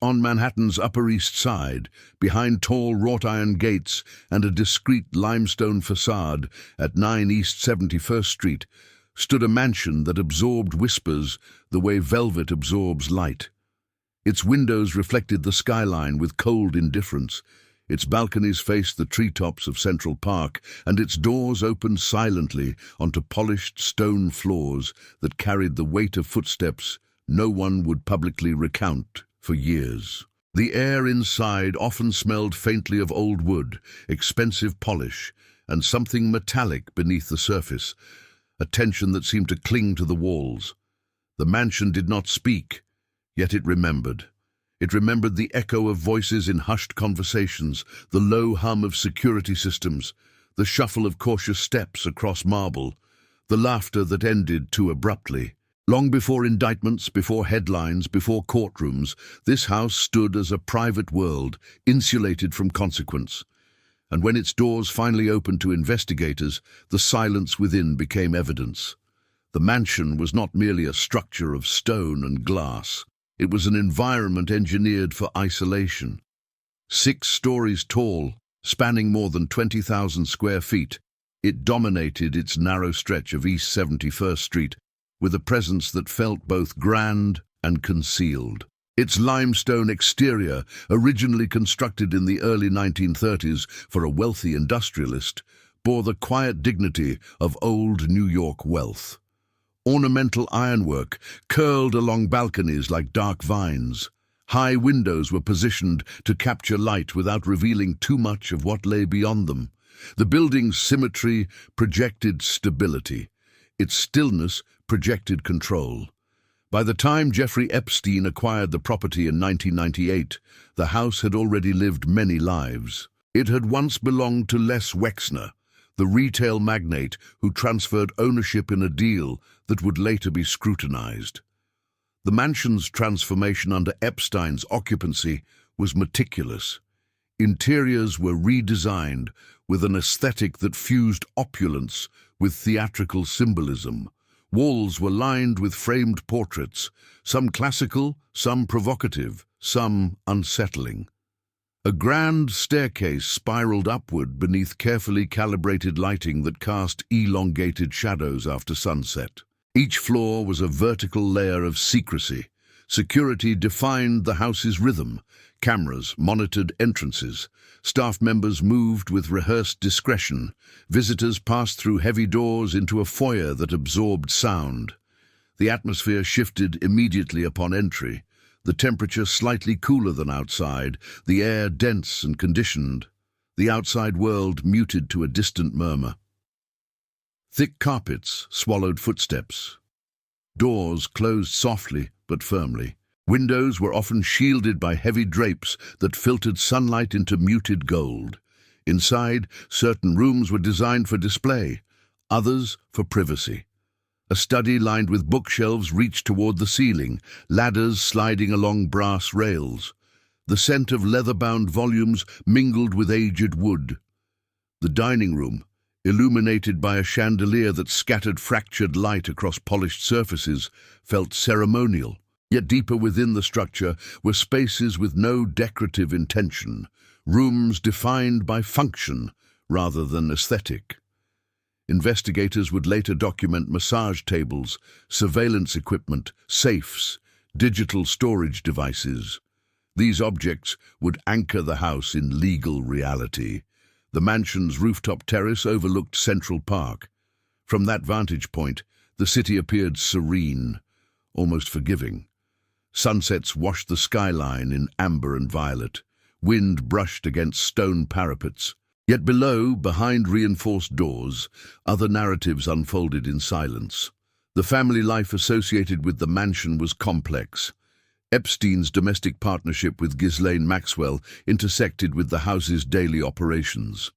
On Manhattan's Upper East Side, behind tall wrought-iron gates and a discreet limestone facade at 9 East 71st Street, stood a mansion that absorbed whispers the way velvet absorbs light. Its windows reflected the skyline with cold indifference. Its balconies faced the treetops of Central Park, and its doors opened silently onto polished stone floors that carried the weight of footsteps no one would publicly recount for years. The air inside often smelled faintly of old wood, expensive polish, and something metallic beneath the surface, a tension that seemed to cling to the walls. The mansion did not speak, yet it remembered. It remembered the echo of voices in hushed conversations, the low hum of security systems, the shuffle of cautious steps across marble, the laughter that ended too abruptly. Long before indictments, before headlines, before courtrooms, this house stood as a private world, insulated from consequence. And when its doors finally opened to investigators, the silence within became evidence. The mansion was not merely a structure of stone and glass. It was an environment engineered for isolation. 6 stories tall, spanning more than 20,000 square feet, it dominated its narrow stretch of East 71st Street, with a presence that felt both grand and concealed. Its limestone exterior, originally constructed in the early 1930s for a wealthy industrialist, bore the quiet dignity of old New York wealth. Ornamental ironwork curled along balconies like dark vines. High windows were positioned to capture light without revealing too much of what lay beyond them. The building's symmetry projected stability. Its stillness projected control. By the time Jeffrey Epstein acquired the property in 1998, the house had already lived many lives. It had once belonged to Les Wexner, the retail magnate who transferred ownership in a deal that would later be scrutinized. The mansion's transformation under Epstein's occupancy was meticulous. Interiors were redesigned with an aesthetic that fused opulence with theatrical symbolism. Walls were lined with framed portraits, some classical, some provocative, some unsettling. A grand staircase spiraled upward beneath carefully calibrated lighting that cast elongated shadows after sunset. Each floor was a vertical layer of secrecy. Security defined the house's rhythm. Cameras monitored entrances. Staff members moved with rehearsed discretion. Visitors passed through heavy doors into a foyer that absorbed sound. The atmosphere shifted immediately upon entry. The temperature slightly cooler than outside, the air dense and conditioned. The outside world muted to a distant murmur. Thick carpets swallowed footsteps. Doors closed softly but firmly. Windows were often shielded by heavy drapes that filtered sunlight into muted gold. Inside, certain rooms were designed for display, others for privacy. A study lined with bookshelves reached toward the ceiling, ladders sliding along brass rails. The scent of leather-bound volumes mingled with aged wood. The dining room, illuminated by a chandelier that scattered fractured light across polished surfaces, felt ceremonial. Yet deeper within the structure were spaces with no decorative intention, rooms defined by function rather than aesthetic. Investigators would later document massage tables, surveillance equipment, safes, digital storage devices. These objects would anchor the house in legal reality. The mansion's rooftop terrace overlooked Central Park. From that vantage point, the city appeared serene, almost forgiving. Sunsets washed the skyline in amber and violet. Wind brushed against stone parapets. Yet below, behind reinforced doors, other narratives unfolded in silence. The family life associated with the mansion was complex. Epstein's domestic partnership with Ghislaine Maxwell intersected with the house's daily operations.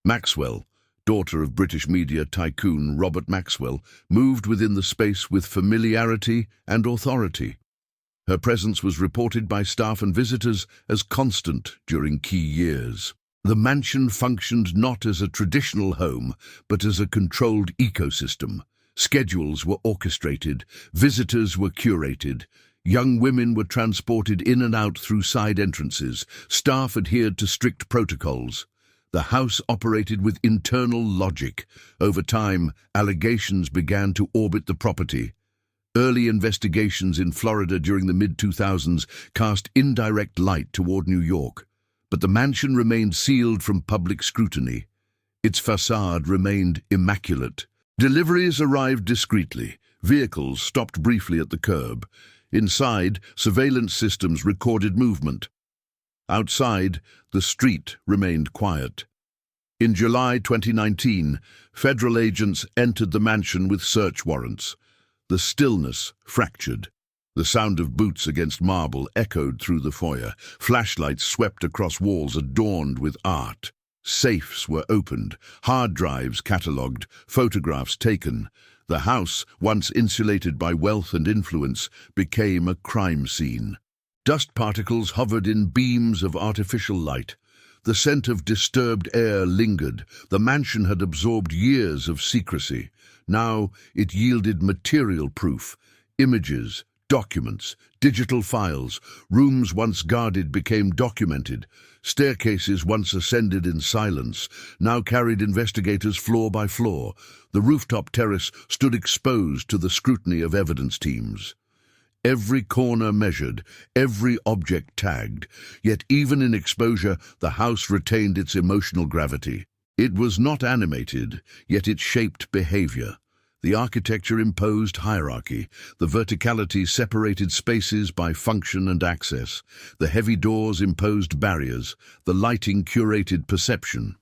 Maxwell, daughter of British media tycoon Robert Maxwell, moved within the space with familiarity and authority. Her presence was reported by staff and visitors as constant during key years. The mansion functioned not as a traditional home, but as a controlled ecosystem. Schedules were orchestrated, visitors were curated, Young women were transported in and out through side entrances. Staff adhered to strict protocols. The house operated with internal logic. Over time, allegations began to orbit the property. Early investigations in Florida during the mid-2000s cast indirect light toward New York, but the mansion remained sealed from public scrutiny. Its facade remained immaculate. Deliveries arrived discreetly. Vehicles stopped briefly at the curb. Inside, surveillance systems recorded movement. Outside, the street remained quiet. In July 2019, federal agents entered the mansion with search warrants. The stillness fractured. The sound of boots against marble echoed through the foyer. Flashlights swept across walls adorned with art. Safes were opened, hard drives catalogued, photographs taken. The house, once insulated by wealth and influence, became a crime scene. Dust particles hovered in beams of artificial light. The scent of disturbed air lingered. The mansion had absorbed years of secrecy. Now it yielded material proof. Images, documents, digital files. Rooms once guarded became documented. Staircases once ascended in silence now carried investigators floor by floor. The rooftop terrace stood exposed to the scrutiny of evidence teams. Every corner measured, every object tagged, yet even in exposure, the house retained its emotional gravity. It was not animated, yet it shaped behavior. The architecture imposed hierarchy. The verticality separated spaces by function and access. The heavy doors imposed barriers. The lighting curated perception.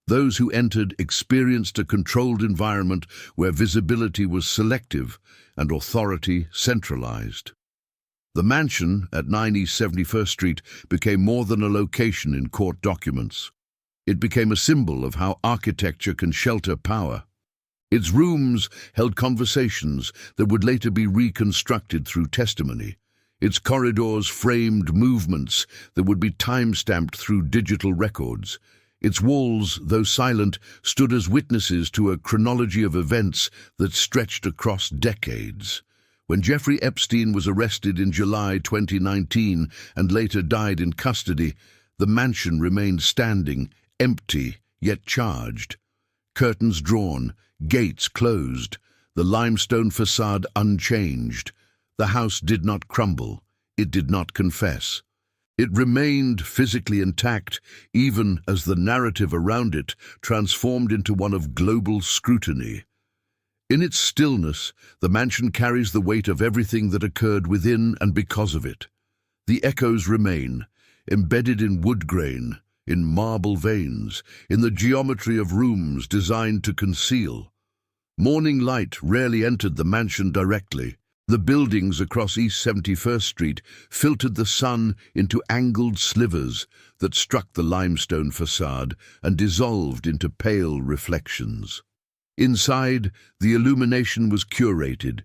Those who entered experienced a controlled environment where visibility was selective and authority centralized. The mansion at 9 East 71st Street became more than a location in court documents. It became a symbol of how architecture can shelter power. Its rooms held conversations that would later be reconstructed through testimony. Its corridors framed movements that would be time-stamped through digital records. Its walls, though silent, stood as witnesses to a chronology of events that stretched across decades. When Jeffrey Epstein was arrested in July 2019 and later died in custody, the mansion remained standing, empty, yet charged. Curtains drawn, gates closed, the limestone facade unchanged. The house did not crumble. It did not confess. It remained physically intact, even as the narrative around it transformed into one of global scrutiny. In its stillness, the mansion carries the weight of everything that occurred within and because of it. The echoes remain, embedded in wood grain, in marble veins, in the geometry of rooms designed to conceal. Morning light rarely entered the mansion directly. The buildings across East 71st Street filtered the sun into angled slivers that struck the limestone facade and dissolved into pale reflections. Inside, the illumination was curated.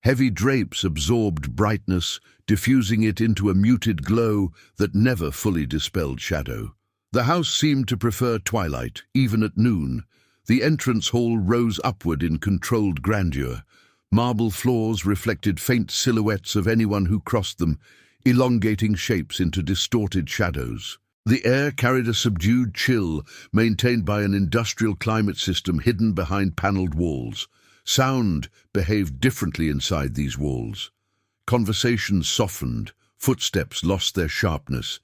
Heavy drapes absorbed brightness, diffusing it into a muted glow that never fully dispelled shadow. The house seemed to prefer twilight, even at noon. The entrance hall rose upward in controlled grandeur. Marble floors reflected faint silhouettes of anyone who crossed them, elongating shapes into distorted shadows. The air carried a subdued chill, maintained by an industrial climate system hidden behind paneled walls. Sound behaved differently inside these walls. Conversations softened, footsteps lost their sharpness.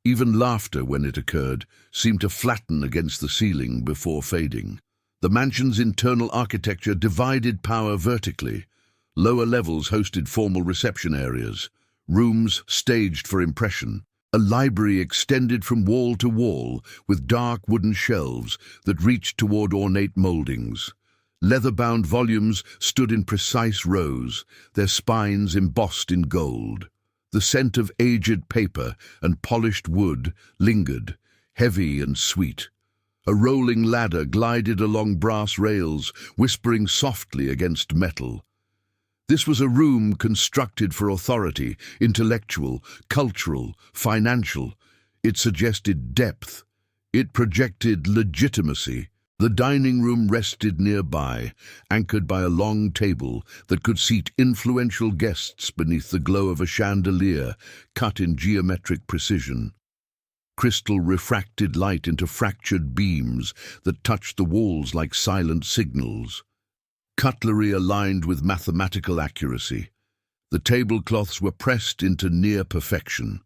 Even laughter, when it occurred, seemed to flatten against the ceiling before fading. The mansion's internal architecture divided power vertically. Lower levels hosted formal reception areas, rooms staged for impression. A library extended from wall to wall, with dark wooden shelves that reached toward ornate moldings. Leather-bound volumes stood in precise rows, their spines embossed in gold. The scent of aged paper and polished wood lingered, heavy and sweet. A rolling ladder glided along brass rails, whispering softly against metal. This was a room constructed for authority, intellectual, cultural, financial. It suggested depth. It projected legitimacy. The dining room rested nearby, anchored by a long table that could seat influential guests beneath the glow of a chandelier cut in geometric precision. Crystal refracted light into fractured beams that touched the walls like silent signals. Cutlery aligned with mathematical accuracy. The tablecloths were pressed into near perfection.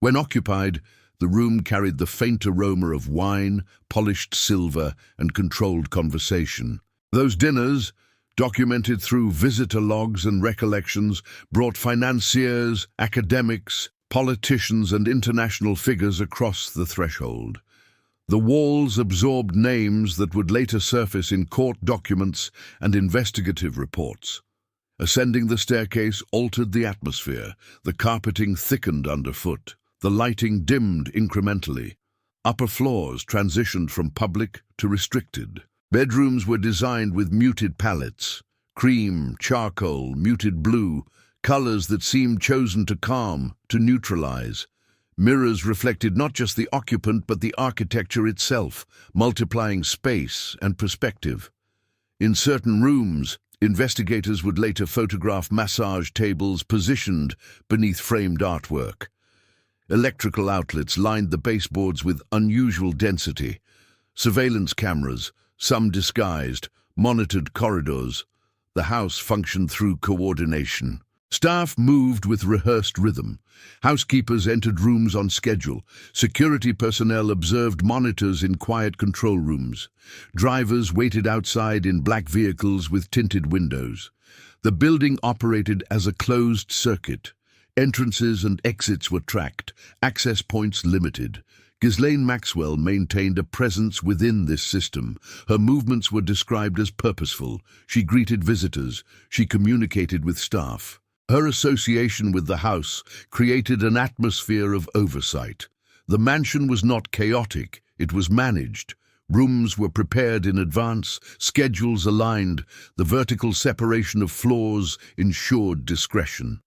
When occupied, the room carried the faint aroma of wine, polished silver, and controlled conversation. Those dinners, documented through visitor logs and recollections, brought financiers, academics, politicians, and international figures across the threshold. The walls absorbed names that would later surface in court documents and investigative reports. Ascending the staircase altered the atmosphere. The carpeting thickened underfoot. The lighting dimmed incrementally. Upper floors transitioned from public to restricted. Bedrooms were designed with muted palettes, cream, charcoal, muted blue, colors that seemed chosen to calm, to neutralize. Mirrors reflected not just the occupant but the architecture itself, multiplying space and perspective. In certain rooms, investigators would later photograph massage tables positioned beneath framed artwork. Electrical outlets lined the baseboards with unusual density. Surveillance cameras, some disguised, monitored corridors. The house functioned through coordination. Staff moved with rehearsed rhythm. Housekeepers entered rooms on schedule. Security personnel observed monitors in quiet control rooms. Drivers waited outside in black vehicles with tinted windows. The building operated as a closed circuit. Entrances and exits were tracked, access points limited. Ghislaine Maxwell maintained a presence within this system. Her movements were described as purposeful. She greeted visitors. She communicated with staff. Her association with the house created an atmosphere of oversight. The mansion was not chaotic, it was managed. Rooms were prepared in advance, schedules aligned. The vertical separation of floors ensured discretion.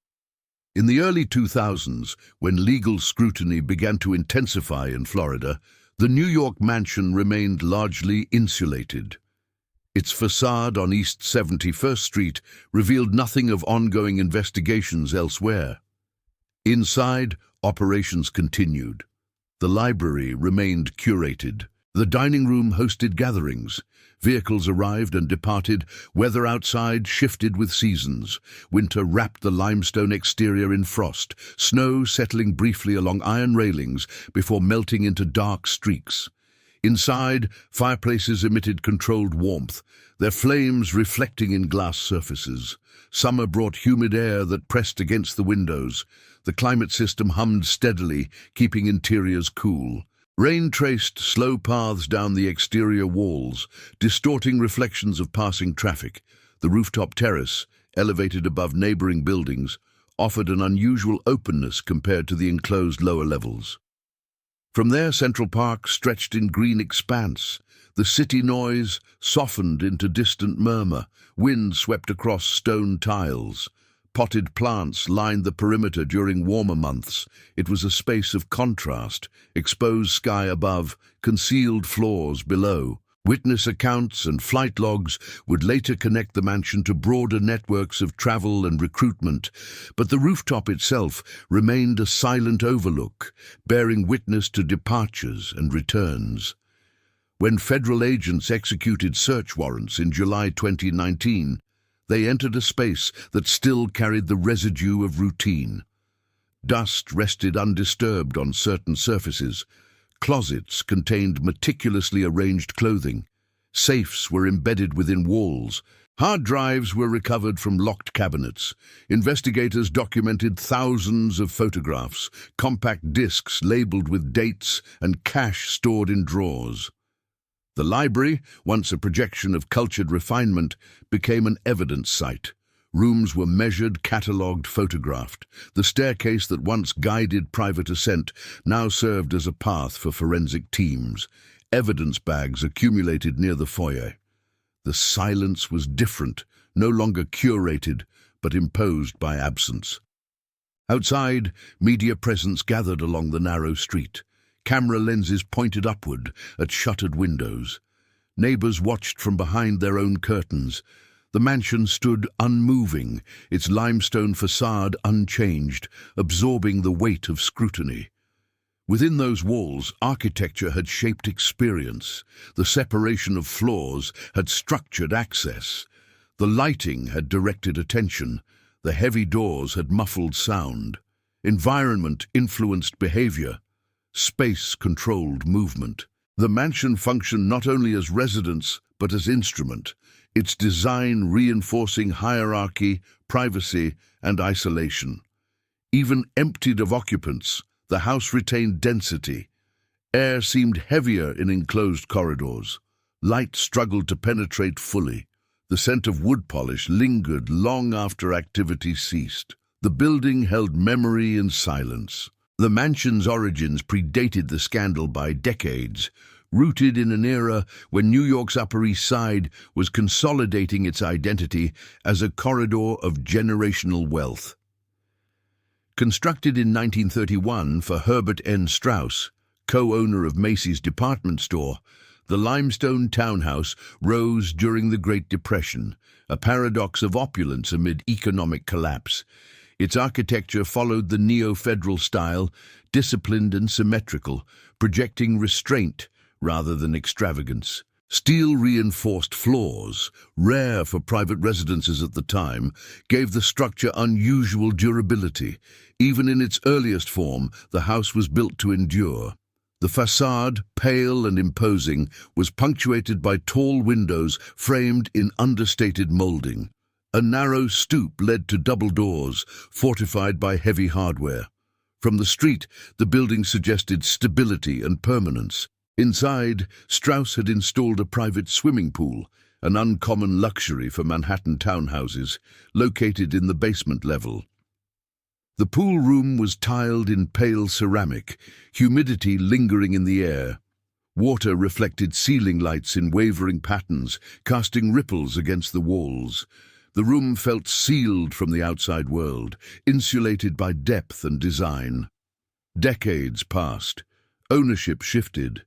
In the early 2000s, when legal scrutiny began to intensify in Florida, the New York mansion remained largely insulated. Its facade on East 71st Street revealed nothing of ongoing investigations elsewhere. Inside, operations continued. The library remained curated. The dining room hosted gatherings. Vehicles arrived and departed. Weather outside shifted with seasons. Winter wrapped the limestone exterior in frost, snow settling briefly along iron railings before melting into dark streaks. Inside, fireplaces emitted controlled warmth, their flames reflecting in glass surfaces. Summer brought humid air that pressed against the windows. The climate system hummed steadily, keeping interiors cool. Rain traced slow paths down the exterior walls, distorting reflections of passing traffic. The rooftop terrace, elevated above neighboring buildings, offered an unusual openness compared to the enclosed lower levels. From there, Central Park stretched in green expanse. The city noise softened into distant murmur. Wind swept across stone tiles. Potted plants lined the perimeter during warmer months. It was a space of contrast, exposed sky above, concealed floors below. Witness accounts and flight logs would later connect the mansion to broader networks of travel and recruitment, but the rooftop itself remained a silent overlook, bearing witness to departures and returns. When federal agents executed search warrants in July 2019, they entered a space that still carried the residue of routine. Dust rested undisturbed on certain surfaces. Closets contained meticulously arranged clothing. Safes were embedded within walls. Hard drives were recovered from locked cabinets. Investigators documented thousands of photographs, compact discs labeled with dates, and cash stored in drawers. The library, once a projection of cultured refinement, became an evidence site. Rooms were measured, catalogued, photographed. The staircase that once guided private ascent now served as a path for forensic teams. Evidence bags accumulated near the foyer. The silence was different, no longer curated, but imposed by absence. Outside, media presence gathered along the narrow street. Camera lenses pointed upward at shuttered windows. Neighbors watched from behind their own curtains. The mansion stood unmoving, its limestone facade unchanged, absorbing the weight of scrutiny. Within those walls, architecture had shaped experience. The separation of floors had structured access. The lighting had directed attention. The heavy doors had muffled sound. Environment influenced behavior. Space controlled movement. The mansion functioned not only as residence, but as instrument, its design reinforcing hierarchy, privacy, and isolation. Even emptied of occupants, the house retained density. Air seemed heavier in enclosed corridors. Light struggled to penetrate fully. The scent of wood polish lingered long after activity ceased. The building held memory in silence. The mansion's origins predated the scandal by decades, rooted in an era when New York's Upper East Side was consolidating its identity as a corridor of generational wealth. Constructed in 1931 for Herbert N. Strauss, co-owner of Macy's department store, the limestone townhouse rose during the Great Depression, a paradox of opulence amid economic collapse. Its architecture followed the neo-federal style, disciplined and symmetrical, projecting restraint rather than extravagance. Steel-reinforced floors, rare for private residences at the time, gave the structure unusual durability. Even in its earliest form, the house was built to endure. The facade, pale and imposing, was punctuated by tall windows framed in understated molding. A narrow stoop led to double doors, fortified by heavy hardware. From the street, the building suggested stability and permanence. Inside, Strauss had installed a private swimming pool, an uncommon luxury for Manhattan townhouses, located in the basement level. The pool room was tiled in pale ceramic, humidity lingering in the air. Water reflected ceiling lights in wavering patterns, casting ripples against the walls. The room felt sealed from the outside world, insulated by depth and design. Decades passed. Ownership shifted.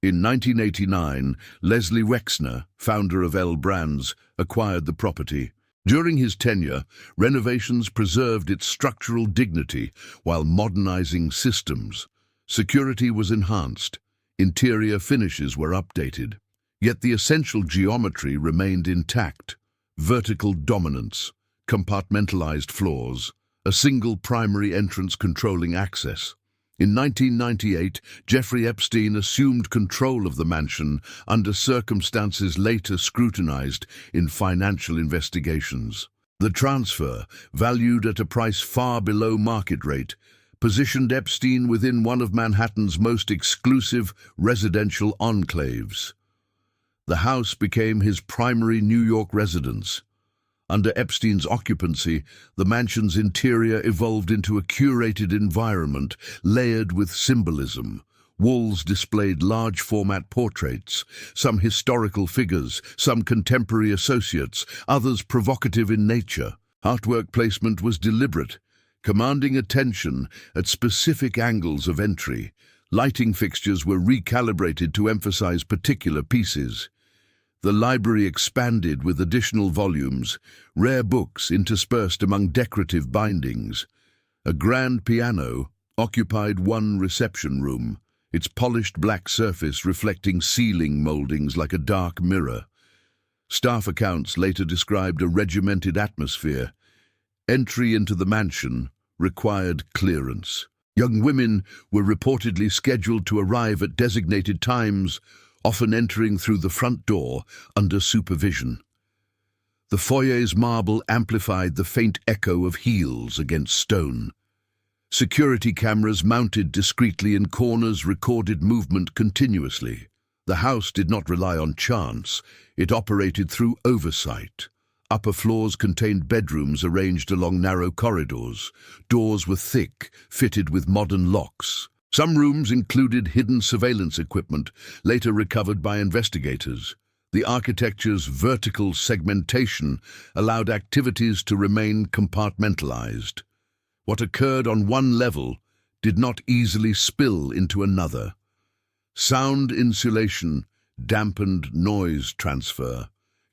In 1989, Leslie Wexner, founder of L Brands, acquired the property. During his tenure, renovations preserved its structural dignity while modernizing systems. Security was enhanced. Interior finishes were updated. Yet the essential geometry remained intact. Vertical dominance, compartmentalized floors, a single primary entrance controlling access. In 1998, Jeffrey Epstein assumed control of the mansion under circumstances later scrutinized in financial investigations. The transfer, valued at a price far below market rate, positioned Epstein within one of Manhattan's most exclusive residential enclaves. The house became his primary New York residence. Under Epstein's occupancy, the mansion's interior evolved into a curated environment layered with symbolism. Walls displayed large-format portraits, some historical figures, some contemporary associates, others provocative in nature. Artwork placement was deliberate, commanding attention at specific angles of entry. Lighting fixtures were recalibrated to emphasize particular pieces. The library expanded with additional volumes, rare books interspersed among decorative bindings. A grand piano occupied one reception room, its polished black surface reflecting ceiling moldings like a dark mirror. Staff accounts later described a regimented atmosphere. Entry into the mansion required clearance. Young women were reportedly scheduled to arrive at designated times, often entering through the front door under supervision. The foyer's marble amplified the faint echo of heels against stone. Security cameras mounted discreetly in corners recorded movement continuously. The house did not rely on chance. It operated through oversight. Upper floors contained bedrooms arranged along narrow corridors. Doors were thick, fitted with modern locks. Some rooms included hidden surveillance equipment, later recovered by investigators. The architecture's vertical segmentation allowed activities to remain compartmentalized. What occurred on one level did not easily spill into another. Sound insulation dampened noise transfer.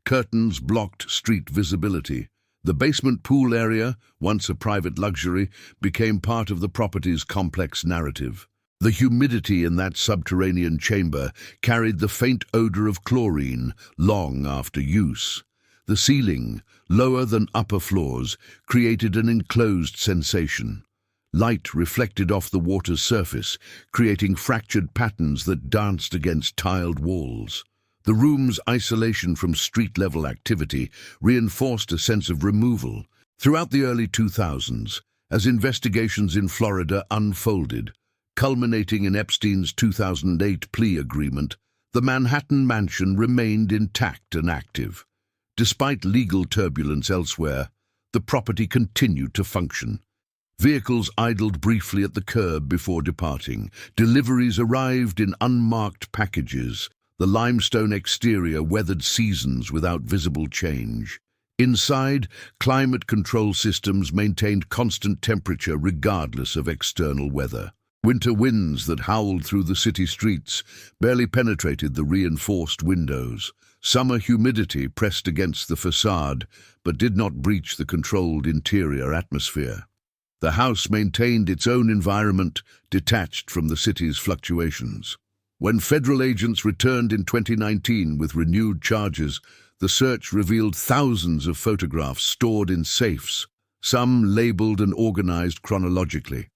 Curtains blocked street visibility. The basement pool area, once a private luxury, became part of the property's complex narrative. The humidity in that subterranean chamber carried the faint odor of chlorine long after use. The ceiling, lower than upper floors, created an enclosed sensation. Light reflected off the water's surface, creating fractured patterns that danced against tiled walls. The room's isolation from street-level activity reinforced a sense of removal. Throughout the early 2000s, as investigations in Florida unfolded, culminating in Epstein's 2008 plea agreement, the Manhattan mansion remained intact and active. Despite legal turbulence elsewhere, the property continued to function. Vehicles idled briefly at the curb before departing. Deliveries arrived in unmarked packages. The limestone exterior weathered seasons without visible change. Inside, climate control systems maintained constant temperature regardless of external weather. Winter winds that howled through the city streets barely penetrated the reinforced windows. Summer humidity pressed against the facade, but did not breach the controlled interior atmosphere. The house maintained its own environment, detached from the city's fluctuations. When federal agents returned in 2019 with renewed charges, the search revealed thousands of photographs stored in safes, some labeled and organized chronologically.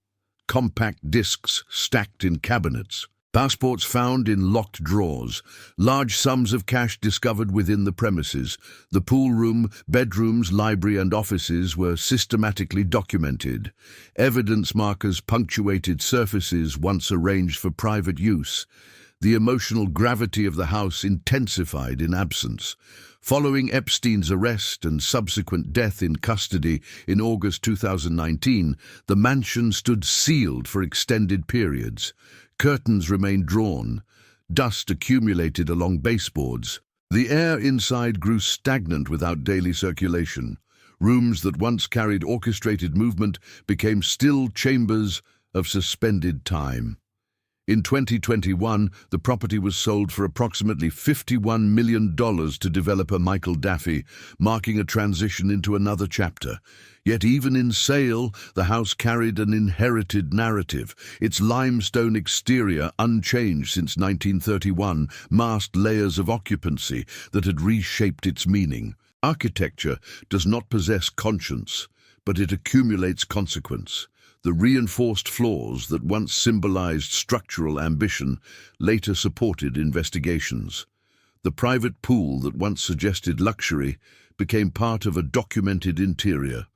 Compact discs stacked in cabinets, passports found in locked drawers, large sums of cash discovered within the premises. The pool room, bedrooms, library and offices were systematically documented. Evidence markers punctuated surfaces once arranged for private use. The emotional gravity of the house intensified in absence. Following Epstein's arrest and subsequent death in custody in August 2019, the mansion stood sealed for extended periods. Curtains remained drawn. Dust accumulated along baseboards. The air inside grew stagnant without daily circulation. Rooms that once carried orchestrated movement became still chambers of suspended time. In 2021, the property was sold for approximately $51 million to developer Michael Daffy, marking a transition into another chapter. Yet even in sale, the house carried an inherited narrative. Its limestone exterior, unchanged since 1931, masked layers of occupancy that had reshaped its meaning. Architecture does not possess conscience, but it accumulates consequence. The reinforced floors that once symbolized structural ambition later supported investigations. The private pool that once suggested luxury became part of a documented interior.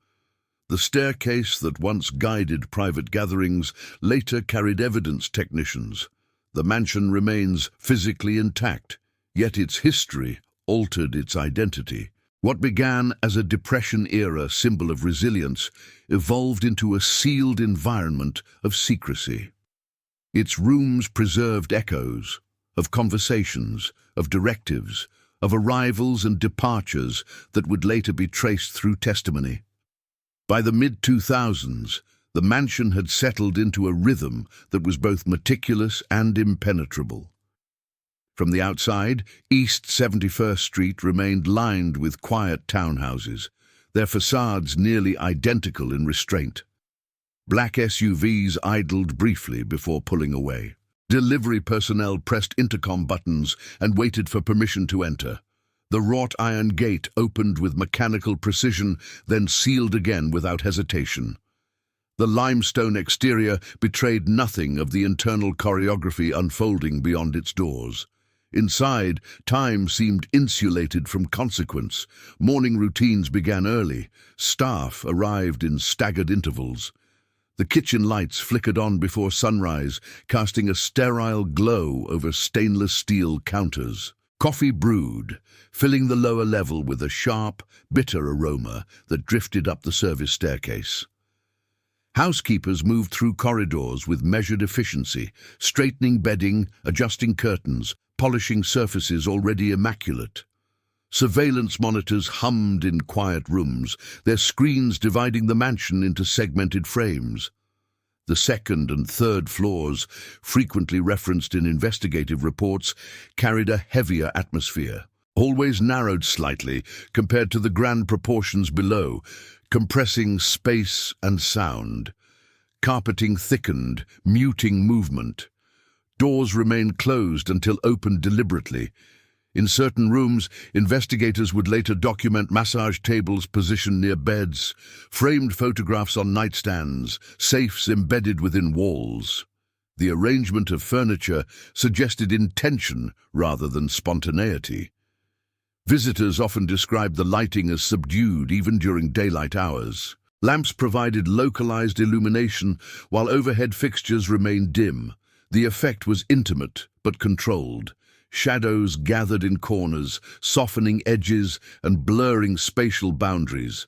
The staircase that once guided private gatherings later carried evidence technicians. The mansion remains physically intact, yet its history altered its identity. What began as a Depression-era symbol of resilience evolved into a sealed environment of secrecy. Its rooms preserved echoes of conversations, of directives, of arrivals and departures that would later be traced through testimony. By the mid-2000s, the mansion had settled into a rhythm that was both meticulous and impenetrable. From the outside, East 71st Street remained lined with quiet townhouses, their facades nearly identical in restraint. Black SUVs idled briefly before pulling away. Delivery personnel pressed intercom buttons and waited for permission to enter. The wrought iron gate opened with mechanical precision, then sealed again without hesitation. The limestone exterior betrayed nothing of the internal choreography unfolding beyond its doors. Inside, time seemed insulated from consequence. Morning routines began early. Staff arrived in staggered intervals. The kitchen lights flickered on before sunrise, casting a sterile glow over stainless steel counters. Coffee brewed, filling the lower level with a sharp, bitter aroma that drifted up the service staircase. Housekeepers moved through corridors with measured efficiency, straightening bedding, adjusting curtains, polishing surfaces already immaculate. Surveillance monitors hummed in quiet rooms, their screens dividing the mansion into segmented frames. The second and third floors, frequently referenced in investigative reports, carried a heavier atmosphere. Always narrowed slightly compared to the grand proportions below, compressing space and sound. Carpeting thickened, muting movement. Doors remained closed until opened deliberately. In certain rooms, investigators would later document massage tables positioned near beds, framed photographs on nightstands, safes embedded within walls. The arrangement of furniture suggested intention rather than spontaneity. Visitors often described the lighting as subdued even during daylight hours. Lamps provided localized illumination while overhead fixtures remained dim. The effect was intimate but controlled. Shadows gathered in corners, softening edges and blurring spatial boundaries.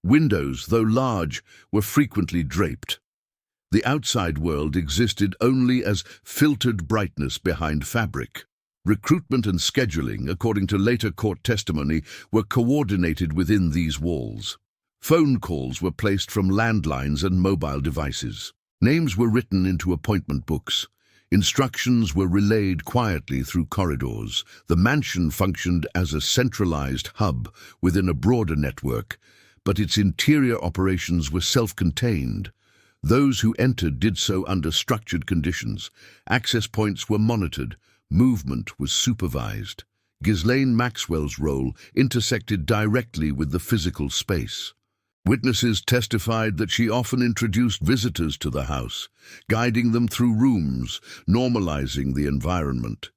Windows, though large, were frequently draped. The outside world existed only as filtered brightness behind fabric. Recruitment and scheduling, according to later court testimony, were coordinated within these walls. Phone calls were placed from landlines and mobile devices. Names were written into appointment books. Instructions were relayed quietly through corridors. The mansion functioned as a centralized hub within a broader network, but its interior operations were self-contained. Those who entered did so under structured conditions. Access points were monitored. Movement was supervised. Ghislaine Maxwell's role intersected directly with the physical space. Witnesses testified that she often introduced visitors to the house, guiding them through rooms, normalizing the environment.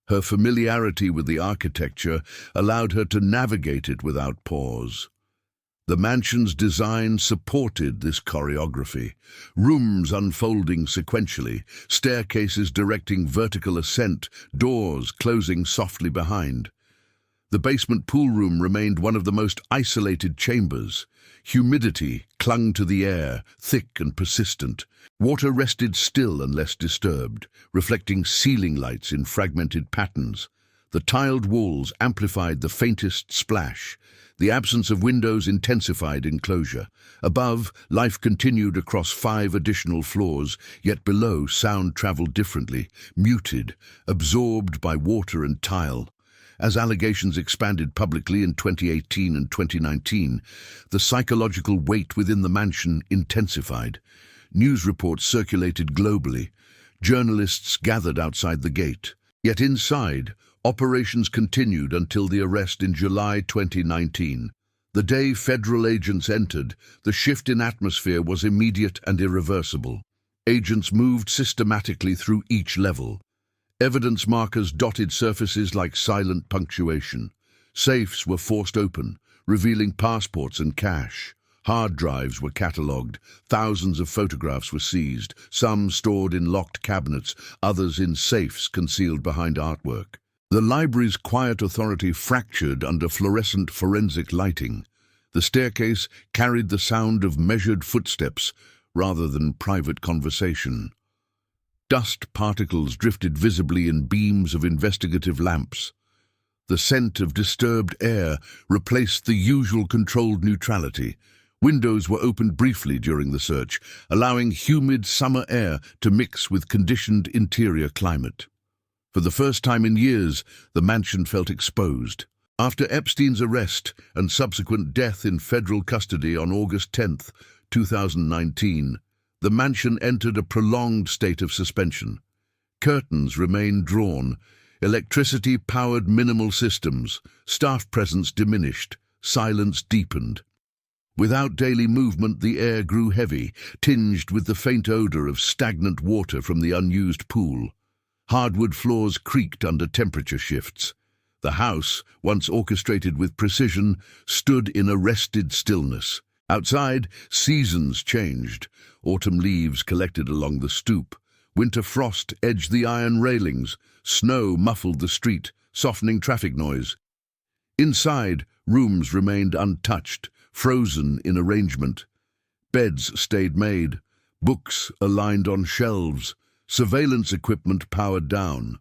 Her familiarity with the architecture allowed her to navigate it without pause. The mansion's design supported this choreography, rooms unfolding sequentially, staircases directing vertical ascent, doors closing softly behind. The basement pool room remained one of the most isolated chambers. Humidity clung to the air, thick and persistent. Water rested still unless disturbed, reflecting ceiling lights in fragmented patterns. The tiled walls amplified the faintest splash. The absence of windows intensified enclosure. Above, life continued across 5 additional floors, yet below sound traveled differently, muted, absorbed by water and tile. As allegations expanded publicly in 2018 and 2019, the psychological weight within the mansion intensified. News reports circulated globally. Journalists gathered outside the gate. Yet inside, operations continued until the arrest in July 2019. The day federal agents entered, the shift in atmosphere was immediate and irreversible. Agents moved systematically through each level. Evidence markers dotted surfaces like silent punctuation. Safes were forced open, revealing passports and cash. Hard drives were catalogued. Thousands of photographs were seized, some stored in locked cabinets, others in safes concealed behind artwork. The library's quiet authority fractured under fluorescent forensic lighting. The staircase carried the sound of measured footsteps rather than private conversation. Dust particles drifted visibly in beams of investigative lamps. The scent of disturbed air replaced the usual controlled neutrality. Windows were opened briefly during the search, allowing humid summer air to mix with conditioned interior climate. For the first time in years, the mansion felt exposed. After Epstein's arrest and subsequent death in federal custody on August 10, 2019, the mansion entered a prolonged state of suspension. Curtains remained drawn, electricity powered minimal systems, staff presence diminished, silence deepened. Without daily movement, the air grew heavy, tinged with the faint odor of stagnant water from the unused pool. Hardwood floors creaked under temperature shifts. The house, once orchestrated with precision, stood in arrested stillness. Outside, seasons changed. Autumn leaves collected along the stoop. Winter frost edged the iron railings. Snow muffled the street, softening traffic noise. Inside, rooms remained untouched, frozen in arrangement. Beds stayed made, books aligned on shelves, surveillance equipment powered down.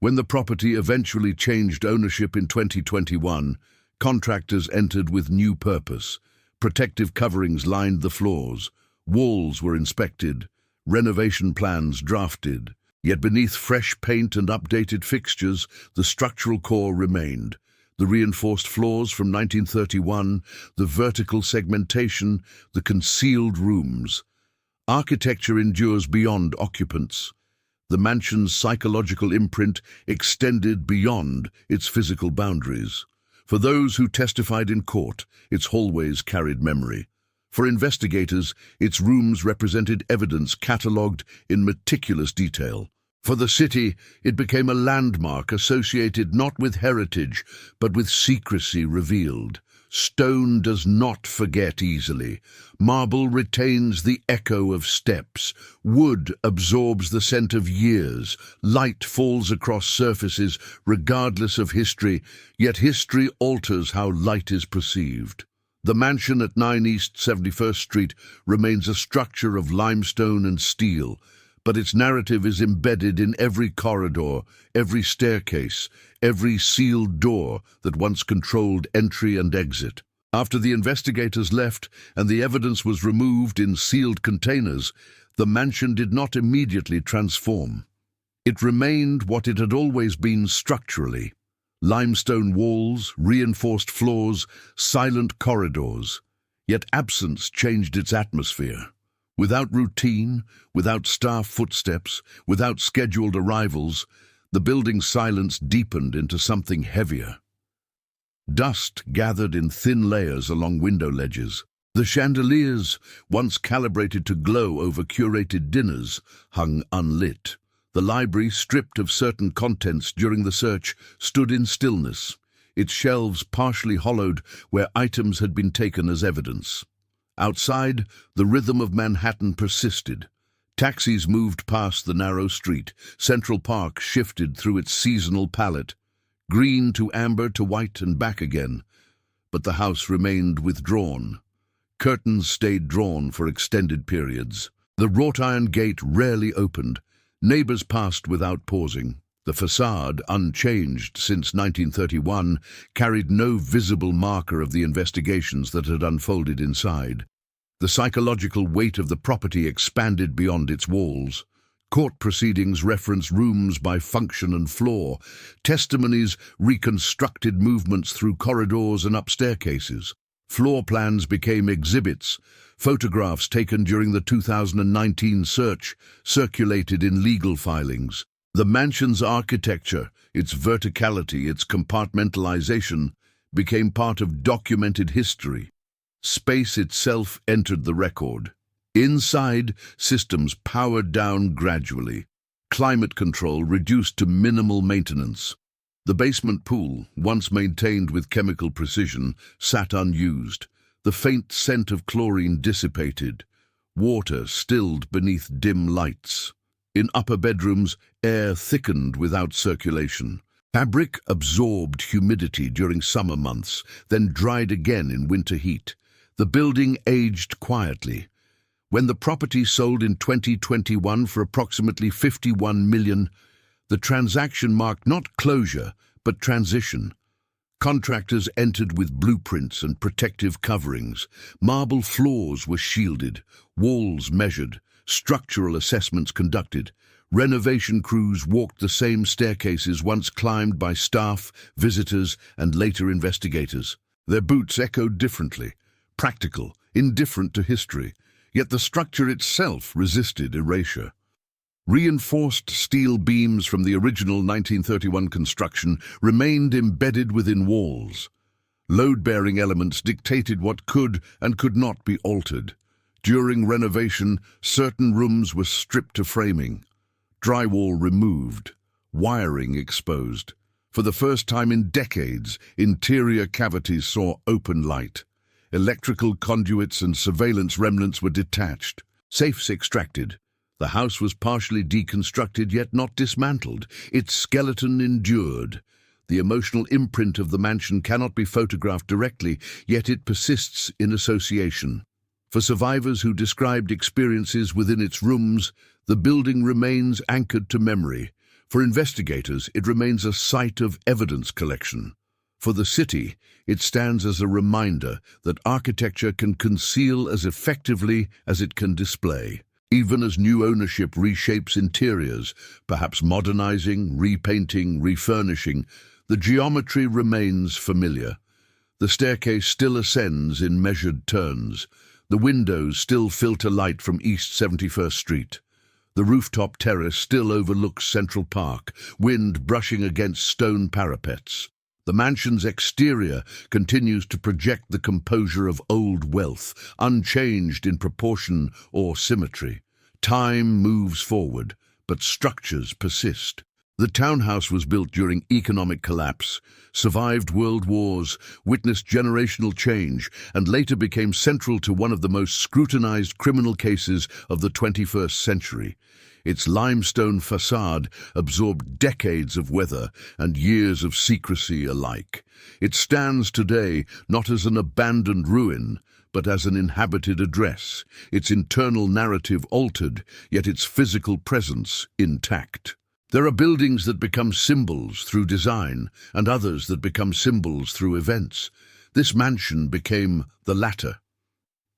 When the property eventually changed ownership in 2021, contractors entered with new purpose. Protective coverings lined the floors. Walls were inspected, renovation plans drafted. Yet beneath fresh paint and updated fixtures, the structural core remained. The reinforced floors from 1931, the vertical segmentation, the concealed rooms. Architecture endures beyond occupants. The mansion's psychological imprint extended beyond its physical boundaries. For those who testified in court, its hallways carried memory. For investigators, its rooms represented evidence catalogued in meticulous detail. For the city, it became a landmark associated not with heritage, but with secrecy revealed. Stone does not forget easily. Marble retains the echo of steps. Wood absorbs the scent of years. Light falls across surfaces regardless of history, yet history alters how light is perceived. The mansion at 9 East 71st Street remains a structure of limestone and steel, but its narrative is embedded in every corridor, every staircase, every sealed door that once controlled entry and exit. After the investigators left and the evidence was removed in sealed containers, the mansion did not immediately transform. It remained what it had always been structurally: limestone walls, reinforced floors, silent corridors. Yet absence changed its atmosphere. Without routine, without staff footsteps, without scheduled arrivals, the building's silence deepened into something heavier. Dust gathered in thin layers along window ledges. The chandeliers, once calibrated to glow over curated dinners, hung unlit. The library, stripped of certain contents during the search, stood in stillness, its shelves partially hollowed where items had been taken as evidence. Outside, the rhythm of Manhattan persisted. Taxis moved past the narrow street. Central Park shifted through its seasonal palette, green to amber to white and back again. But the house remained withdrawn. Curtains stayed drawn for extended periods. The wrought iron gate rarely opened. Neighbors passed without pausing. The facade, unchanged since 1931, carried no visible marker of the investigations that had unfolded inside. The psychological weight of the property expanded beyond its walls. Court proceedings referenced rooms by function and floor. Testimonies reconstructed movements through corridors and up staircases. Floor plans became exhibits. Photographs taken during the 2019 search circulated in legal filings. The mansion's architecture, its verticality, its compartmentalization, became part of documented history. Space itself entered the record. Inside, systems powered down gradually. Climate control reduced to minimal maintenance. The basement pool, once maintained with chemical precision, sat unused. The faint scent of chlorine dissipated. Water stilled beneath dim lights. In upper bedrooms, air thickened without circulation. Fabric absorbed humidity during summer months, then dried again in winter heat. The building aged quietly. When the property sold in 2021 for approximately $51 million, the transaction marked not closure, but transition. Contractors entered with blueprints and protective coverings. Marble floors were shielded, walls measured, structural assessments conducted. Renovation crews walked the same staircases once climbed by staff, visitors, and later investigators. Their boots echoed differently, practical, indifferent to history, yet the structure itself resisted erasure. Reinforced steel beams from the original 1931 construction remained embedded within walls. Load-bearing elements dictated what could and could not be altered. During renovation, certain rooms were stripped to framing, drywall removed, wiring exposed. For the first time in decades, interior cavities saw open light. Electrical conduits and surveillance remnants were detached, safes extracted. The house was partially deconstructed yet not dismantled. Its skeleton endured. The emotional imprint of the mansion cannot be photographed directly, yet it persists in association. For survivors who described experiences within its rooms, the building remains anchored to memory. For investigators, it remains a site of evidence collection. For the city, it stands as a reminder that architecture can conceal as effectively as it can display. Even as new ownership reshapes interiors, perhaps modernizing, repainting, refurnishing, the geometry remains familiar. The staircase still ascends in measured turns. The windows still filter light from East 71st Street. The rooftop terrace still overlooks Central Park, wind brushing against stone parapets. The mansion's exterior continues to project the composure of old wealth, unchanged in proportion or symmetry. Time moves forward, but structures persist. The townhouse was built during economic collapse, survived world wars, witnessed generational change, and later became central to one of the most scrutinized criminal cases of the 21st century. Its limestone facade absorbed decades of weather and years of secrecy alike. It stands today not as an abandoned ruin, but as an inhabited address, its internal narrative altered, yet its physical presence intact. There are buildings that become symbols through design, and others that become symbols through events. This mansion became the latter.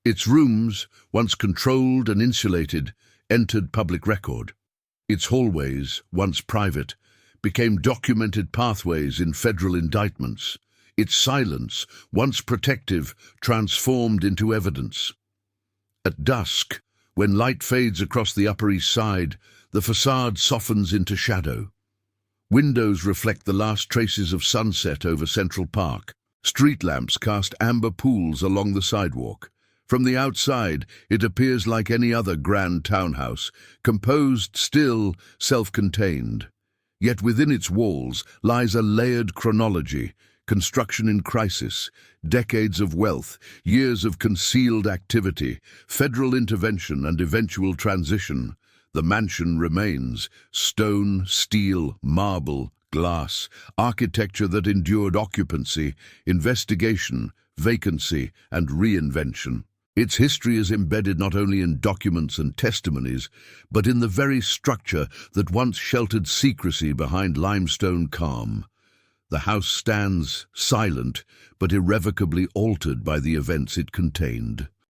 Its rooms, once controlled and insulated, entered public record. Its hallways, once private, became documented pathways in federal indictments. Its silence, once protective, transformed into evidence. At dusk, when light fades across the Upper East Side, the facade softens into shadow. Windows reflect the last traces of sunset over Central Park. Street lamps cast amber pools along the sidewalk. From the outside, it appears like any other grand townhouse, composed, still, self-contained. Yet within its walls lies a layered chronology, construction in crisis, decades of wealth, years of concealed activity, federal intervention and eventual transition. The mansion remains: stone, steel, marble, glass, architecture that endured occupancy, investigation, vacancy, and reinvention. Its history is embedded not only in documents and testimonies, but in the very structure that once sheltered secrecy behind limestone calm. The house stands silent, but irrevocably altered by the events it contained.